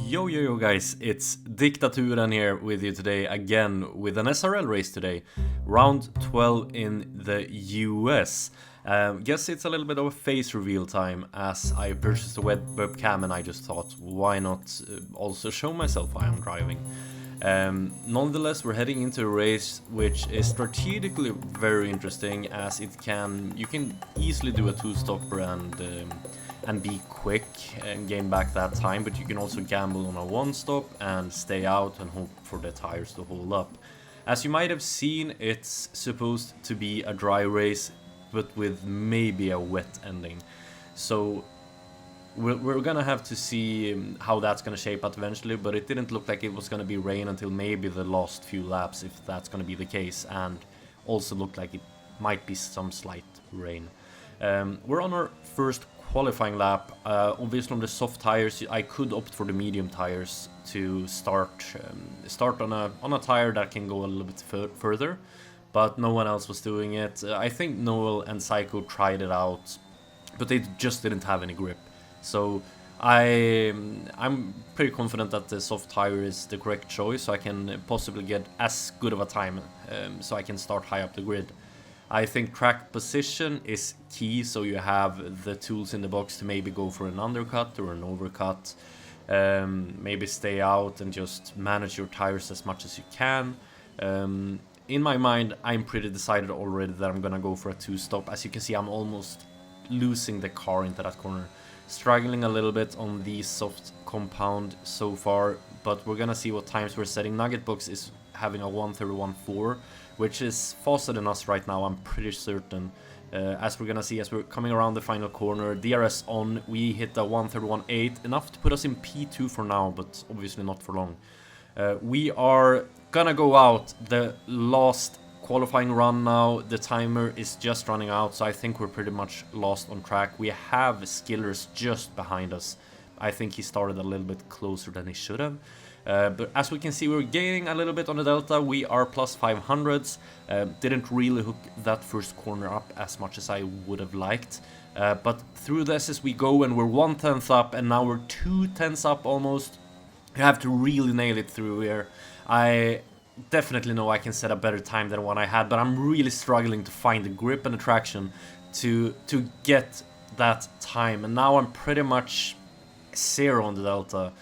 Yo guys, it's Diktaturen here with you today again with an SRL race today. Round 12 in the US. Guess it's a little bit of a face reveal time as I purchased a webcam and I just thought why not also show myself while I'm driving. Nonetheless, we're heading into a race which is strategically very interesting as you can easily do a two-stopper and be quick and gain back that time, but you can also gamble on a one-stop and stay out and hope for the tires to hold up. As you might have seen, it's supposed to be a dry race but with maybe a wet ending, so we're gonna have to see how that's gonna shape out eventually, but it didn't look like it was gonna be rain until maybe the last few laps, if that's gonna be the case, and also looked like it might be some slight rain. We're on our first qualifying lap. Obviously on the soft tires I could opt for the medium tires to start on a tire that can go a little bit further, but no one else was doing it. I think Noel and Psycho tried it out, but they just didn't have any grip. So I'm pretty confident that the soft tire is the correct choice, so I can possibly get as good of a time, so I can start high up the grid. I think track position is key, so you have the tools in the box to maybe go for an undercut or an overcut, maybe stay out and just manage your tires as much as you can. In my mind, I'm pretty decided already that I'm gonna go for a two-stop. As you can see, I'm almost losing the car into that corner. Struggling a little bit on the soft compound so far, but we're gonna see what times we're setting. Nugget Box is having a 1:31.4, which is faster than us right now, I'm pretty certain. As we're gonna see as we're coming around the final corner, DRS on, we hit a 1:31.8, enough to put us in P2 for now, but obviously not for long. We are gonna go out the last qualifying run now. The timer is just running out, so I think we're pretty much lost on track. We have Skillers just behind us. I think he started a little bit closer than he should have. But as we can see, we're gaining a little bit on the delta. We are plus 500s. Didn't really hook that first corner up as much as I would have liked. But through this as we go, and we're 1/10 up, and now we're 2/10 up almost. You have to really nail it through here. I definitely know I can set a better time than one I had, but I'm really struggling to find the grip and the traction to get that time. And now I'm pretty much 0 on the delta.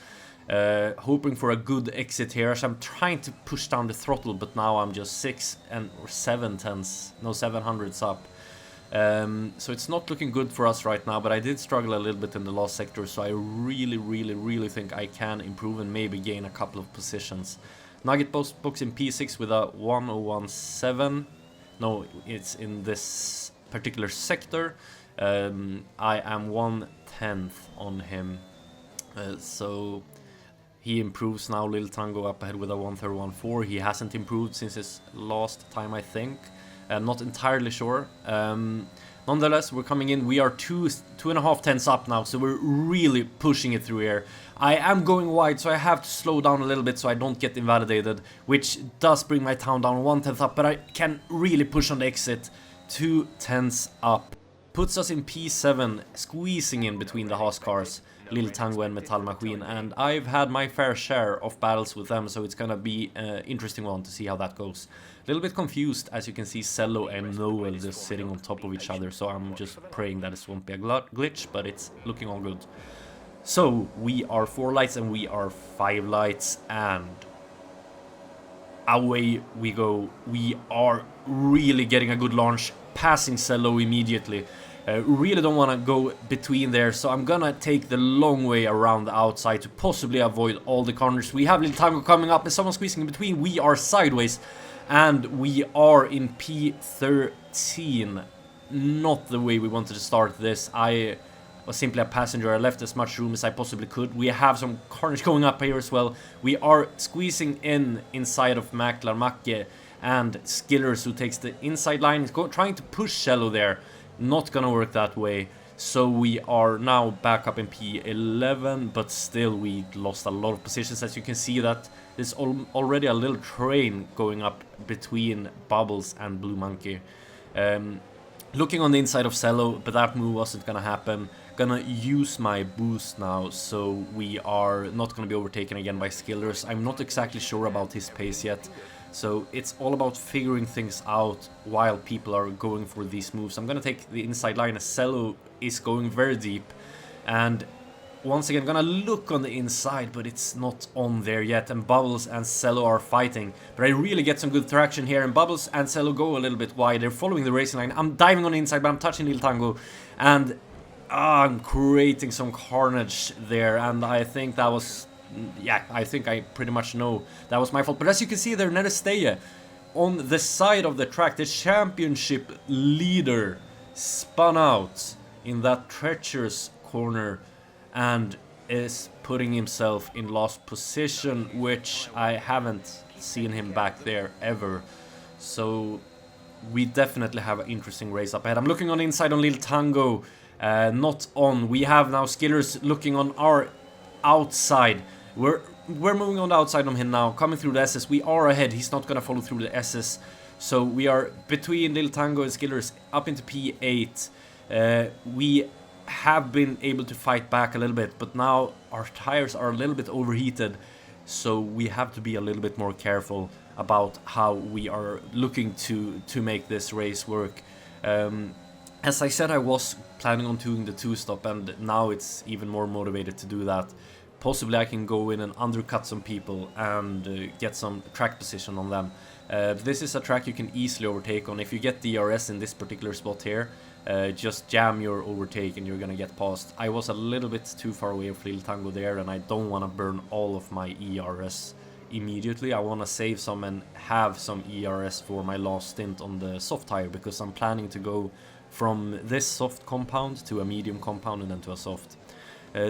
Hoping for a good exit here, so I'm trying to push down the throttle, but now I'm just 700s up. So it's not looking good for us right now, but I did struggle a little bit in the last sector, so I really think I can improve and maybe gain a couple of positions. Nugget Box in P6 with a 1:01.7. No, it's in this particular sector. I am 1/10 on him, so he improves now. Little Tango up ahead with a 1:31.4. He hasn't improved since his last time, I think. I'm not entirely sure. Nonetheless, we're coming in. We are 2.5 up now, so we're really pushing it through here. I am going wide, so I have to slow down a little bit so I don't get invalidated, which does bring my time down 1/10 up, but I can really push on the exit. 2/10 up. Puts us in P7, squeezing in between the Haas cars, Lil Tango and Metal Machine, and I've had my fair share of battles with them, so it's gonna be an interesting one to see how that goes. A little bit confused, as you can see Cello and Noel just sitting on top of each other, so I'm just praying that this won't be a glitch, but it's looking all good. So, we are 4 lights and we are 5 lights, and away we go. We are really getting a good launch, passing Cello immediately. Really don't want to go between there, so I'm gonna take the long way around the outside to possibly avoid all the corners. We have Lil Tango coming up and someone squeezing in between. We are sideways and we are in P13. Not the way we wanted to start this. I was simply a passenger. I left as much room as I possibly could. We have some corners going up here as well. We are squeezing inside of Maklar Macke and Skillers, who takes the inside line. He's trying to push Cello there. Not gonna work that way, so we are now back up in P11, but still we lost a lot of positions. As you can see, that there's already a little train going up between Bubbles and Blue Monkey. Looking on the inside of Cello, but that move wasn't gonna happen. gonna use my boost now, so we are not gonna be overtaken again by Skillers. I'm not exactly sure about his pace yet, so it's all about figuring things out while people are going for these moves. I'm gonna take the inside line as Cello is going very deep, and once again gonna look on the inside, but it's not on there yet, and Bubbles and Cello are fighting. But I really get some good traction here, and Bubbles and Cello go a little bit wide. They're following the racing line. I'm diving on the inside, but I'm touching Lil Tango, and I'm creating some carnage there, and I think that was... yeah, I think I pretty much know that was my fault. But as you can see there, Neresteia on the side of the track, the championship leader, spun out in that treacherous corner and is putting himself in last position, which I haven't seen him back there ever. So we definitely have an interesting race up ahead. I'm looking on the inside on Lil Tango, not on. We have now Skillers looking on our outside. We're moving on the outside of him now, coming through the SS. We are ahead. He's not gonna follow through the SS. So we are between Lil Tango and Skillers up into P8. We have been able to fight back a little bit, but now our tires are a little bit overheated, so we have to be a little bit more careful about how we are looking to make this race work. As I said, I was planning on doing the 2-stop, and now it's even more motivated to do that. Possibly I can go in and undercut some people and get some track position on them. This is a track you can easily overtake on. If you get DRS in this particular spot here, just jam your overtake and you're gonna get past. I was a little bit too far away of Lil Tango there, and I don't want to burn all of my ERS immediately. I want to save some and have some ERS for my last stint on the soft tire, because I'm planning to go from this soft compound to a medium compound and then to a soft.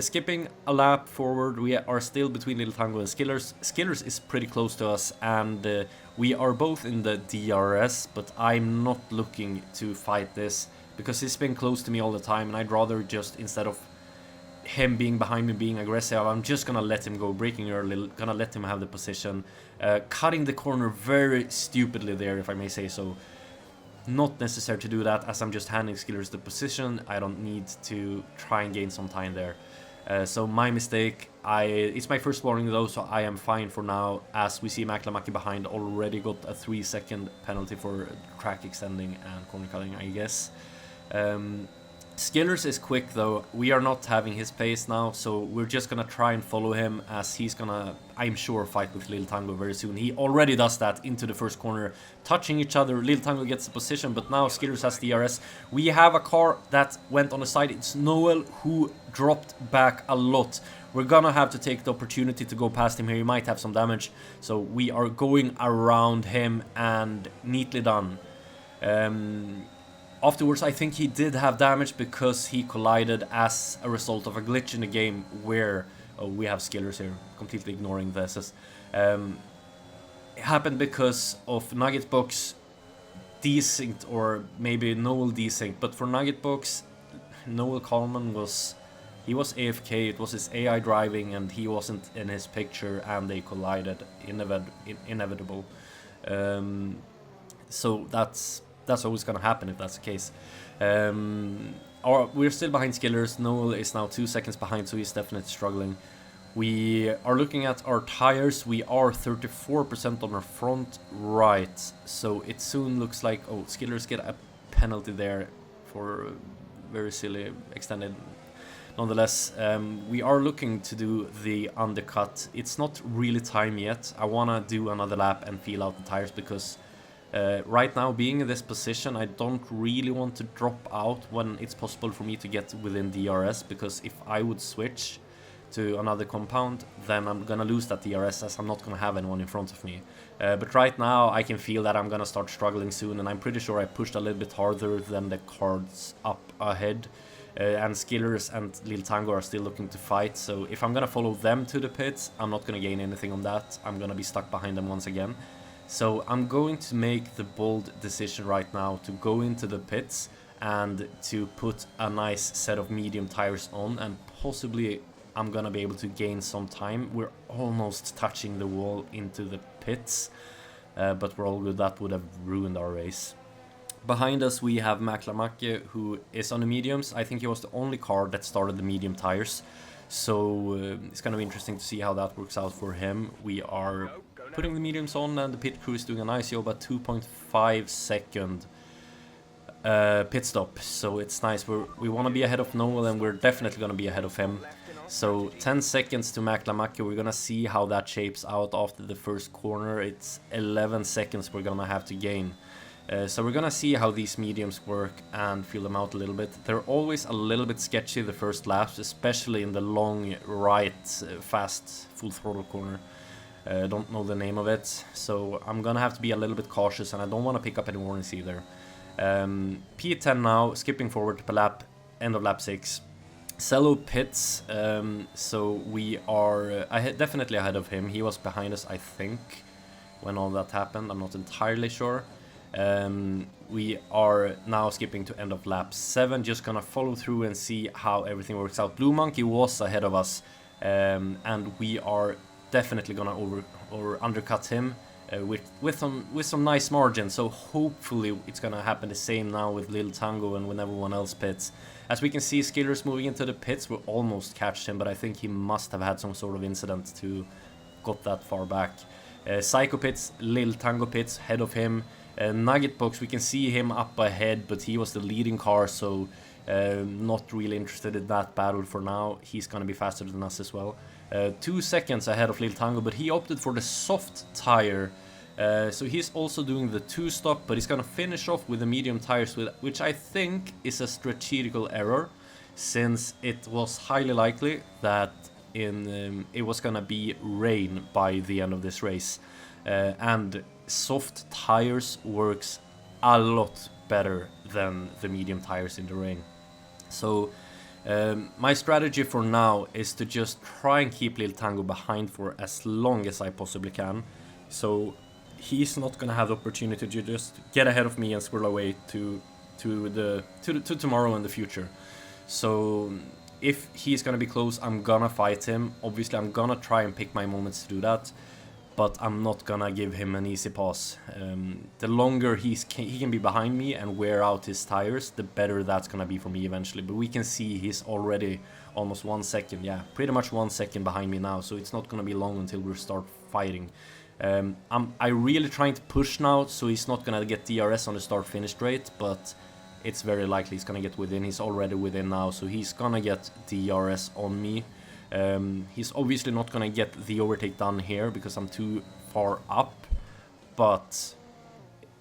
Skipping a lap forward, we are still between Lil Tango and Skillers. Skillers is pretty close to us, and we are both in the DRS, but I'm not looking to fight this because he's been close to me all the time, and I'd rather just, instead of him being behind me being aggressive, I'm just gonna let him go, braking early, gonna let him have the position, cutting the corner very stupidly there, if I may say so. Not necessary to do that, as I'm just handing Skillers the position. I don't need to try and gain some time there. So my mistake. It's my first warning though, so I am fine for now, as we see Maklamaki behind already got a 3-second penalty for track extending and corner cutting, I guess. Skillers is quick though. We are not having his pace now, so we're just gonna try and follow him, as he's gonna, I'm sure, fight with Lil Tango very soon. He already does that into the first corner, touching each other. Lil Tango gets the position, but now Skillers has DRS. We have a car that went on the side. It's Noel who dropped back a lot. We're gonna have to take the opportunity to go past him here. He might have some damage, so we are going around him, and neatly done. Afterwards, I think he did have damage because he collided as a result of a glitch in the game where... oh, we have Skillers here, completely ignoring the SS. It happened because of Nugget Box desynced, or maybe Noel desynced, but for Nugget Box, Noel Coleman was... he was AFK, it was his AI driving, and he wasn't in his picture, and they collided. Inevitable. So that's always gonna happen if that's the case. We're still behind Skillers. Noel is now 2 seconds behind, so he's definitely struggling. We are looking at our tires. We are 34% on our front right, so it soon looks like... oh, Skillers get a penalty there for very silly extended. Nonetheless, we are looking to do the undercut. It's not really time yet. I want to do another lap and feel out the tires, because right now, being in this position, I don't really want to drop out when it's possible for me to get within DRS, because if I would switch to another compound, then I'm gonna lose that DRS, as I'm not gonna have anyone in front of me. But right now, I can feel that I'm gonna start struggling soon, and I'm pretty sure I pushed a little bit harder than the cards up ahead. And Skillers and Lil Tango are still looking to fight, so if I'm gonna follow them to the pits, I'm not gonna gain anything on that. I'm gonna be stuck behind them once again. So I'm going to make the bold decision right now to go into the pits and to put a nice set of medium tires on, and possibly I'm gonna be able to gain some time. We're almost touching the wall into the pits, but we're all good. That would have ruined our race. Behind us we have Maklamake, who is on the mediums. I think he was the only car that started the medium tires. So it's going to be interesting to see how that works out for him. We are putting the mediums on and the pit crew is doing a nice job at 2.5 second pit stop. So it's nice. We want to be ahead of Noel and we're definitely going to be ahead of him. So 10 seconds to Maklamake. We're going to see how that shapes out after the first corner. It's 11 seconds we're going to have to gain. So we're gonna see how these mediums work and feel them out a little bit. They're always a little bit sketchy the first laps, especially in the long right fast full throttle corner. Don't know the name of it, so I'm gonna have to be a little bit cautious and I don't want to pick up any warnings either. P10 now, skipping forward to the lap, end of lap 6. Cello pits, so we are definitely ahead of him. He was behind us, I think, when all that happened. I'm not entirely sure. We are now skipping to end of lap 7, just gonna follow through and see how everything works out. Blue Monkey was ahead of us, and we are definitely gonna undercut him with some nice margin. So hopefully it's gonna happen the same now with Lil Tango and when everyone else pits. As we can see, Skiller's moving into the pits. We almost catched him, but I think he must have had some sort of incident to got that far back. Psycho pits, Lil Tango pits, ahead of him. Nugget Box, we can see him up ahead, but he was the leading car, so not really interested in that battle for now. He's gonna be faster than us as well. 2 seconds ahead of Lil Tango, but he opted for the soft tire. So he's also doing the 2-stop, but he's gonna finish off with the medium tires, which I think is a strategical error, since it was highly likely that it was gonna be rain by the end of this race. And soft tires works a lot better than the medium tires in the rain. So my strategy for now is to just try and keep Lil Tango behind for as long as I possibly can. So he's not gonna have the opportunity to just get ahead of me and swirl away to tomorrow in the future. So if he's gonna be close, I'm gonna fight him. Obviously I'm gonna try and pick my moments to do that, but I'm not gonna give him an easy pass. The longer he can be behind me and wear out his tires, the better that's gonna be for me eventually. But we can see he's already almost 1 second, yeah, pretty much 1 second behind me now, so it's not gonna be long until we start fighting. I'm really trying to push now, so he's not gonna get DRS on the start-finish straight, but it's very likely he's gonna get within. He's already within now, so he's gonna get DRS on me. He's obviously not gonna get the overtake done here because I'm too far up, but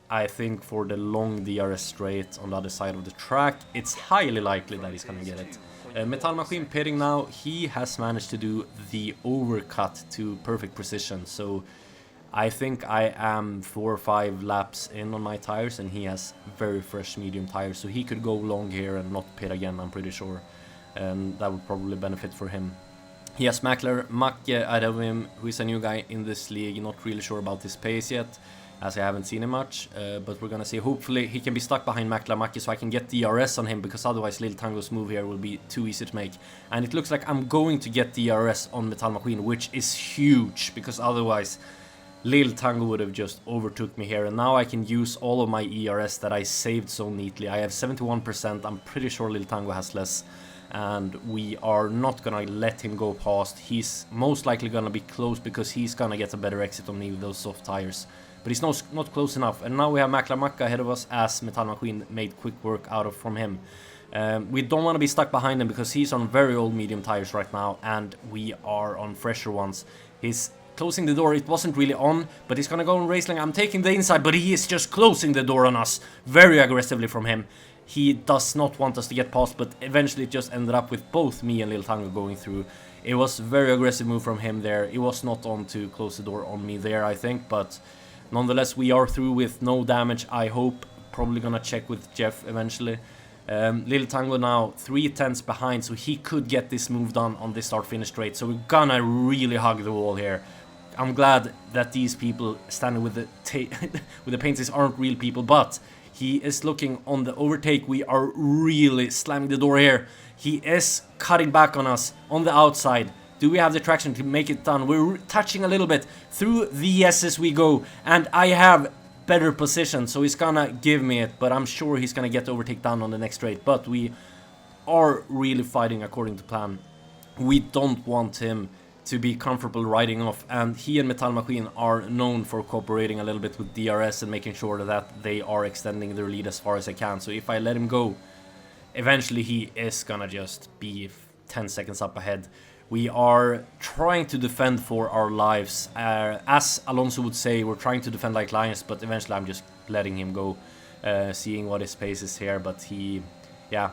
I think for the long DRS straight on the other side of the track, it's highly likely that he's gonna get it. Metal Machine pitting now, he has managed to do the overcut to perfect precision, so I think I am 4 or 5 laps in on my tires and he has very fresh medium tires, so he could go long here and not pit again, I'm pretty sure, and that would probably benefit for him. He has Makke ahead of him, who is a new guy in this league. Not really sure about his pace yet, as I haven't seen him much, but we're gonna see. Hopefully he can be stuck behind Makke so I can get DRS on him, because otherwise Lil Tango's move here will be too easy to make. And it looks like I'm going to get DRS on Metal Machine, which is huge, because otherwise Lil Tango would have just overtook me here, and now I can use all of my ERS that I saved so neatly. I have 71%, I'm pretty sure Lil Tango has less, and we are not gonna let him go past. He's most likely gonna be close because he's gonna get a better exit on me with those soft tires, but he's not close enough. And now we have Maklamaka ahead of us, as Metal Machine made quick work out of from him. We don't want to be stuck behind him because he's on very old medium tires right now and we are on fresher ones. He's closing the door. It wasn't really on, but he's gonna go on Raceling. I'm taking the inside, but he is just closing the door on us very aggressively from him. He does not want us to get past, but eventually it just ended up with both me and Lil Tango going through. It was a very aggressive move from him there. It was not on to close the door on me there, I think, but nonetheless we are through with no damage, I hope. Probably gonna check with Jeff eventually. Lil Tango now 3 tenths behind, so he could get this move done on this start-finish straight. So we're gonna really hug the wall here. I'm glad that these people standing with the with the paints aren't real people, but he is looking on the overtake. We are really slamming the door here. He is cutting back on us on the outside. Do we have the traction to make it done? We're touching a little bit. Through the S's we go, and I have better position, so he's gonna give me it, but I'm sure he's gonna get the overtake down on the next straight. But we are really fighting according to plan. We don't want him to be comfortable riding off, and he and Metal Machine are known for cooperating a little bit with DRS and making sure that they are extending their lead as far as they can. So if I let him go, eventually he is gonna just be 10 seconds up ahead. We are trying to defend for our lives. As Alonso would say, we're trying to defend like lions, but eventually I'm just letting him go, seeing what his pace is here. But he, yeah,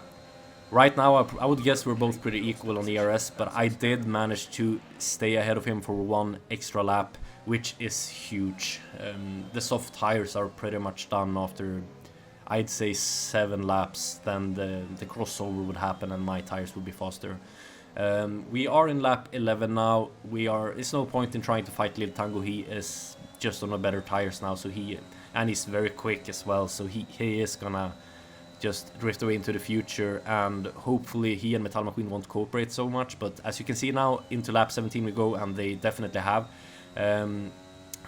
right now I would guess we're both pretty equal on the ERS, but I did manage to stay ahead of him for one extra lap, which is huge. The soft tires are pretty much done after, I'd say, 7 laps. Then the crossover would happen and my tires would be faster. We are in lap 11 now. It's no point in trying to fight Lil Tango. He is just on a better tires now, so he's very quick as well, so he is gonna just drift away into the future, and hopefully he and Metal McQueen won't cooperate so much. But as you can see now, into lap 17 we go, and they definitely have.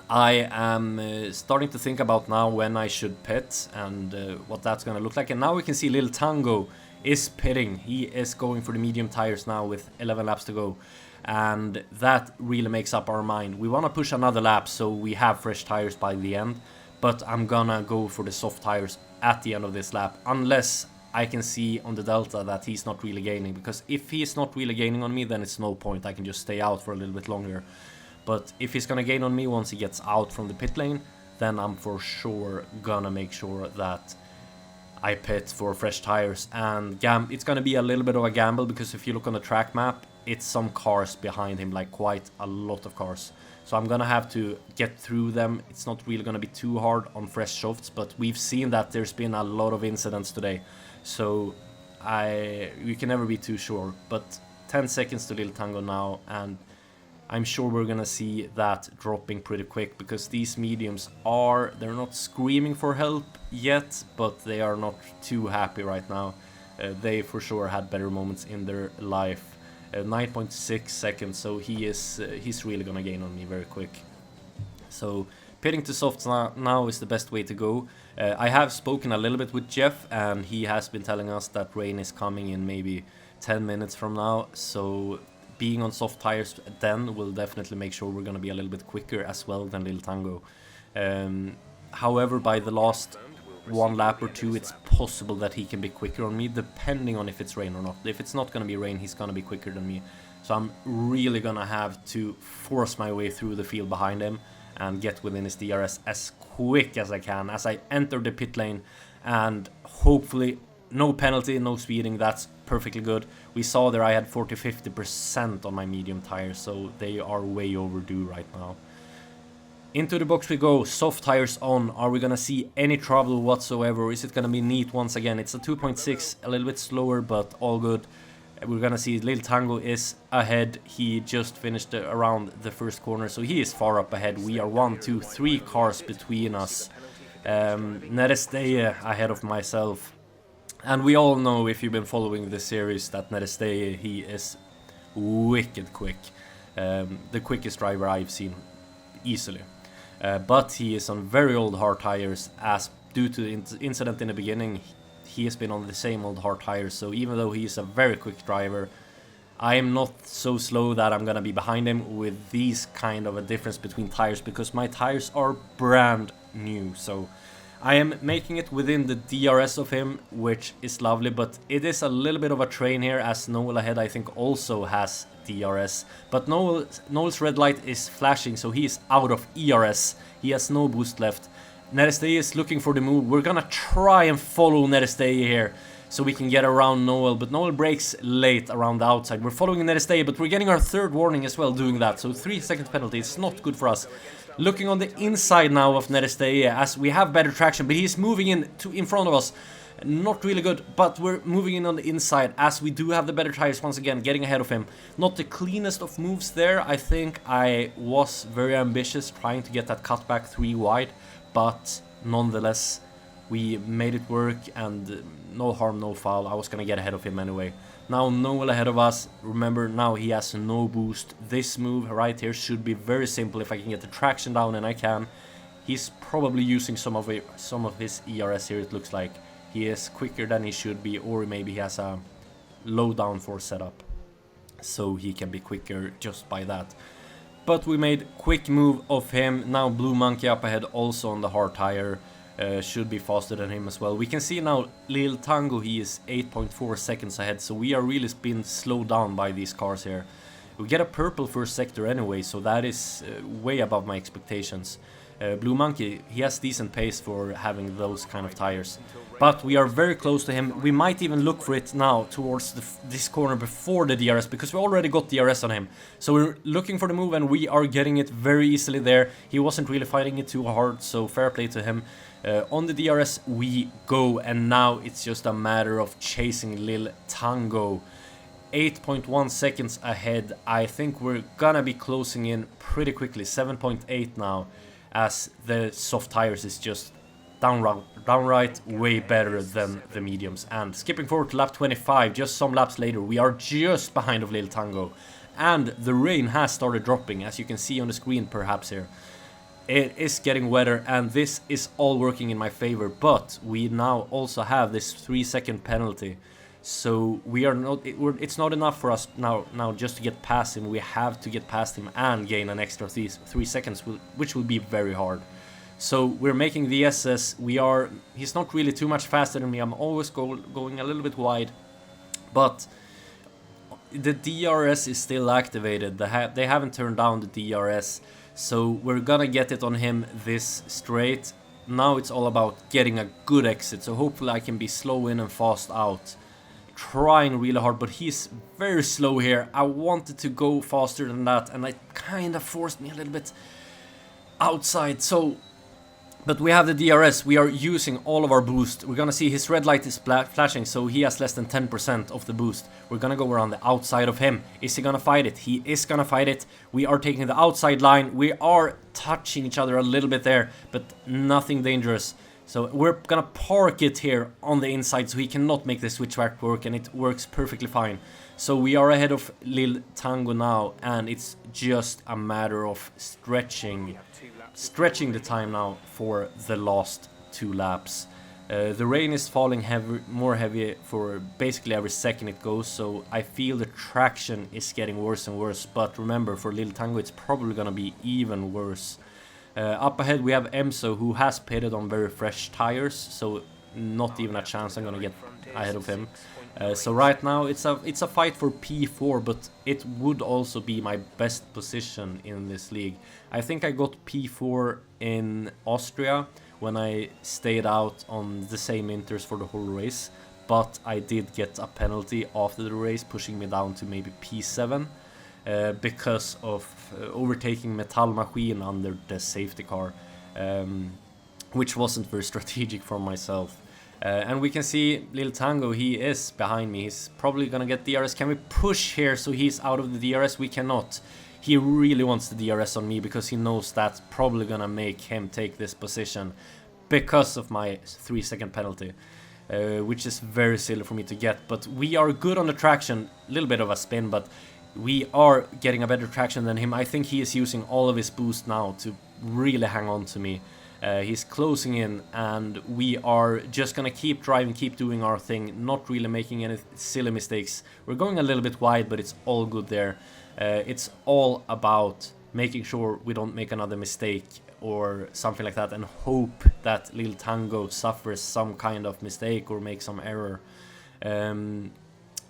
I am starting to think about now when I should pit and what that's gonna look like. And now we can see Lil Tango is pitting. He is going for the medium tires now with 11 laps to go, and that really makes up our mind. We want to push another lap so we have fresh tires by the end, but I'm gonna go for the soft tires at the end of this lap, unless I can see on the Delta that he's not really gaining, because if he's not really gaining on me, then it's no point. I can just stay out for a little bit longer. But if he's gonna gain on me once he gets out from the pit lane, then I'm for sure gonna make sure that I pit for fresh tires. And it's gonna be a little bit of a gamble, because if you look on the track map, it's some cars behind him, like quite a lot of cars. So I'm gonna have to get through them. It's not really gonna be too hard on fresh softs, but we've seen that there's been a lot of incidents today, so you can never be too sure. But 10 seconds to Lil Tango now, and I'm sure we're gonna see that dropping pretty quick, because these mediums they're not screaming for help yet, but they are not too happy right now. They for sure had better moments in their life. 9.6 seconds, so he's really gonna gain on me very quick. So pitting to softs now is the best way to go. I have spoken a little bit with Jeff, and he has been telling us that rain is coming in maybe 10 minutes from now, so being on soft tires then will definitely make sure we're going to be a little bit quicker as well than Lil Tango. However, by the last one lap or two, it's possible that he can be quicker on me, depending on if it's rain or not. If it's not going to be rain, he's going to be quicker than me. So I'm really going to have to force my way through the field behind him and get within his DRS as quick as I can as I enter the pit lane, and hopefully no penalty, no speeding. That's perfectly good. We saw there I had 40-50% on my medium tires, so they are way overdue right now. Into the box we go, soft tires on. Are we gonna see any trouble whatsoever, or is it gonna be neat once again? It's a 2.6, a little bit slower, but all good. We're gonna see Lil Tango is ahead. He just finished around the first corner, so he is far up ahead. We are 1, 2, 3 cars between us. Neresteye ahead of myself. And we all know, if you've been following this series, that Neresteye, he is wicked quick. The quickest driver I've seen, easily. But he is on very old hard tires, as due to the incident in the beginning, he has been on the same old hard tires. So even though he is a very quick driver, I am not so slow that I'm gonna be behind him with these kind of a difference between tires, because my tires are brand new. So I am making it within the DRS of him, which is lovely, but it is a little bit of a train here, as Noel ahead I think also has DRS. But Noel's red light is flashing, so he is out of ERS. He has no boost left. Neresteye is looking for the move. We're gonna try and follow Neresteye here, so we can get around Noel, but Noel breaks late around the outside. We're following Neresteye, but we're getting our third warning as well doing that, so 3-second penalty. It's not good for us. Looking on the inside now of Neresteye, as we have better traction, but he's moving in front of us. Not really good, but we're moving in on the inside, as we do have the better tires once again, getting ahead of him. Not the cleanest of moves there. I think I was very ambitious trying to get that cutback 3 wide, but nonetheless, we made it work, and no harm, no foul. I was gonna get ahead of him anyway. Now Noel ahead of us. Remember, now he has no boost. This move right here should be very simple if I can get the traction down, and I can. He's probably using some of his ERS here, it looks like. He is quicker than he should be, or maybe he has a low downforce setup, so he can be quicker just by that. But we made quick move of him. Now Blue Monkey up ahead, also on the hard tire. Should be faster than him as well. We can see now Lil Tango, he is 8.4 seconds ahead, so we are really being slowed down by these cars here. We get a purple first sector anyway, so that is way above my expectations. Blue Monkey, he has decent pace for having those kind of tires. But we are very close to him. We might even look for it now towards this corner before the DRS, because we already got DRS on him. So we're looking for the move and we are getting it very easily there. He wasn't really fighting it too hard, so fair play to him. On the DRS we go, and now it's just a matter of chasing Lil Tango. 8.1 seconds ahead. I think we're gonna be closing in pretty quickly. 7.8 now, as the soft tires is just downright way better than the mediums. And skipping forward to lap 25, just some laps later, we are just behind of Lil Tango. And the rain has started dropping, as you can see on the screen perhaps here. It is getting wetter, and this is all working in my favor, but we now also have this 3-second penalty. So we are not, it's not enough for us now just to get past him. We have to get past him and gain an extra 3 seconds, which will be very hard. So we're making the SS. He's not really too much faster than me. I'm always going a little bit wide, but the DRS is still activated. They haven't turned down the DRS, so we're gonna get it on him this straight. Now it's all about getting a good exit, so hopefully I can be slow in and fast out. Trying really hard, but he's very slow here. I wanted to go faster than that, and it kind of forced me a little bit outside. So, but we have the DRS. We are using all of our boost. We're gonna see his red light is flashing, so he has less than 10% of the boost. We're gonna go around the outside of him. Is he gonna fight it? He is gonna fight it. We are taking the outside line. We are touching each other a little bit there, but nothing dangerous. So we're gonna park it here on the inside, so he cannot make the switchback work, and it works perfectly fine. So we are ahead of Lil Tango now, and it's just a matter of stretching the time now for the last 2 laps. The rain is falling more heavy for basically every second it goes, so I feel the traction is getting worse and worse. But remember, for Lil Tango it's probably gonna be even worse. Up ahead we have Emso, who has pitted on very fresh tires, so not even a chance I'm gonna get ahead of him. So right now it's a fight for P4, but it would also be my best position in this league. I think I got P4 in Austria when I stayed out on the same inters for the whole race, but I did get a penalty after the race, pushing me down to maybe P7. Because of overtaking Metal Machine under the safety car, which wasn't very strategic for myself. And we can see Lil Tango, he is behind me. He's probably gonna get DRS. Can we push here so he's out of the DRS? We cannot. He really wants the DRS on me because he knows that's probably gonna make him take this position because of my 3-second penalty. Which is very silly for me to get. But we are good on the traction. A little bit of a spin, but we are getting a better traction than him. I think he is using all of his boost now to really hang on to me. He's closing in, and we are just gonna keep driving, keep doing our thing, not really making any silly mistakes. We're going a little bit wide, but it's all good there. It's all about making sure we don't make another mistake or something like that, and hope that Lil Tango suffers some kind of mistake or makes some error.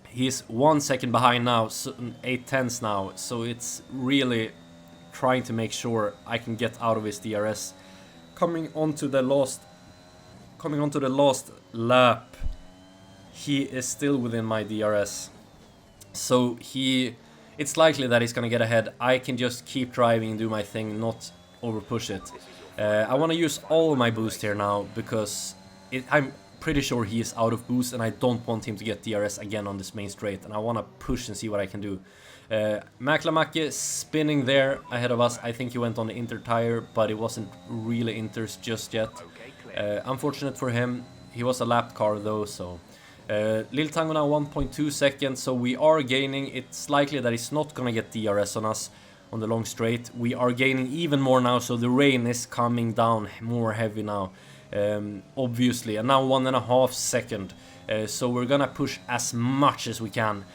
He's 1 second behind now, so 8/10 now, so it's really trying to make sure I can get out of his DRS. Coming onto the last lap, he is still within my DRS. So it's likely that he's gonna get ahead. I can just keep driving and do my thing, not over push it. I want to use all of my boost here now, because I'm pretty sure he is out of boost, and I don't want him to get DRS again on this main straight, and I want to push and see what I can do. Maklamake spinning there ahead of us. I think he went on the inter tire, but it wasn't really inters just yet. Unfortunate for him. He was a lapped car though, so Lil Tango now 1.2 seconds, so we are gaining. It's likely that he's not gonna get DRS on us on the long straight. We are gaining even more now, so the rain is coming down more heavy now, obviously. And now 1.5 seconds, so we're gonna push as much as we can.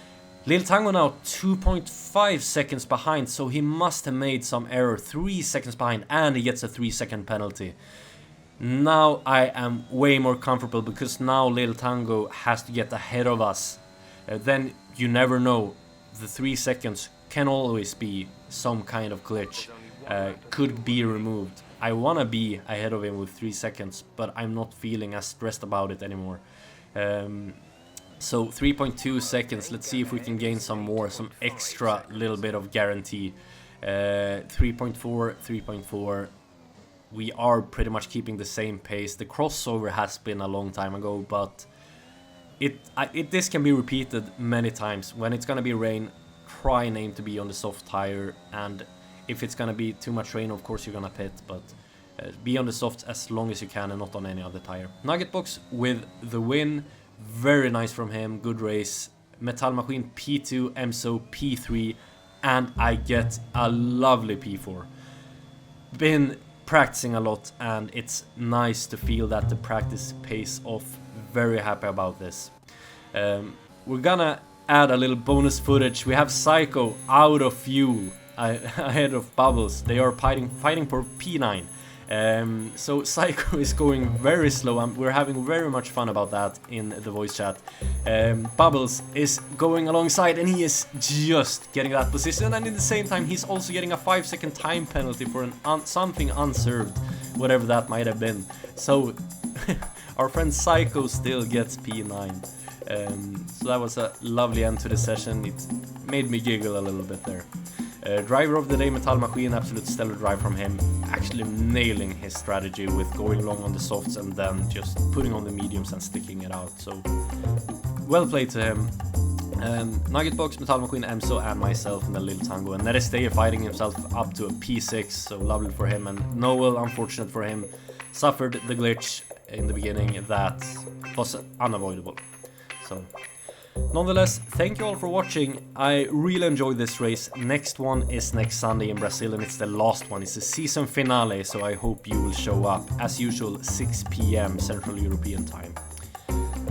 Lil Tango now 2.5 seconds behind, so he must have made some error. 3 seconds behind, and he gets a 3-second penalty. Now I am way more comfortable, because now Lil Tango has to get ahead of us. Then you never know. The 3 seconds can always be some kind of glitch. Could be removed. I wanna be ahead of him with 3 seconds, but I'm not feeling as stressed about it anymore. So 3.2 seconds, let's see if we can gain some more, some extra little bit of guarantee. 3.4, 3.4. We are pretty much keeping the same pace. The crossover has been a long time ago, but this can be repeated many times. When it's gonna be rain, try and aim to be on the soft tire, and if it's gonna be too much rain, of course you're gonna pit, but be on the soft as long as you can and not on any other tire. Nugget Box with the win. Very nice from him, good race. Metal Machine P2, Emso P3, and I get a lovely P4. Been practicing a lot, and it's nice to feel that the practice pays off. Very happy about this. We're gonna add a little bonus footage. We have Psycho out of fuel ahead of Bubbles. They are fighting for P9. So Psycho is going very slow, and we're having very much fun about that in the voice chat. Bubbles is going alongside, and he is just getting that position, and in the same time he's also getting a 5-second time penalty for something unserved, whatever that might have been. So our friend Psycho still gets P9. So that was a lovely end to the session. It made me giggle a little bit there. Driver of the day, Metal Machine, absolute stellar drive from him. Actually nailing his strategy with going long on the softs and then just putting on the mediums and sticking it out. So well played to him. Nugget Box, Metal Machine, Emso, and myself, and the Lil Tango. And Nerestay fighting himself up to a P6, so lovely for him. And Noel, unfortunate for him, suffered the glitch in the beginning that was unavoidable. So nonetheless, thank you all for watching. I really enjoyed this race. Next one is next Sunday in Brazil, and it's the last one. It's the season finale, so I hope you will show up. As usual, 6 PM Central European time.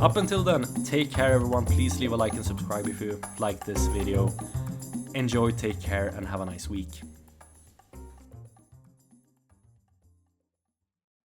Up until then, take care everyone. Please leave a like and subscribe if you like this video. Enjoy, take care, and have a nice week.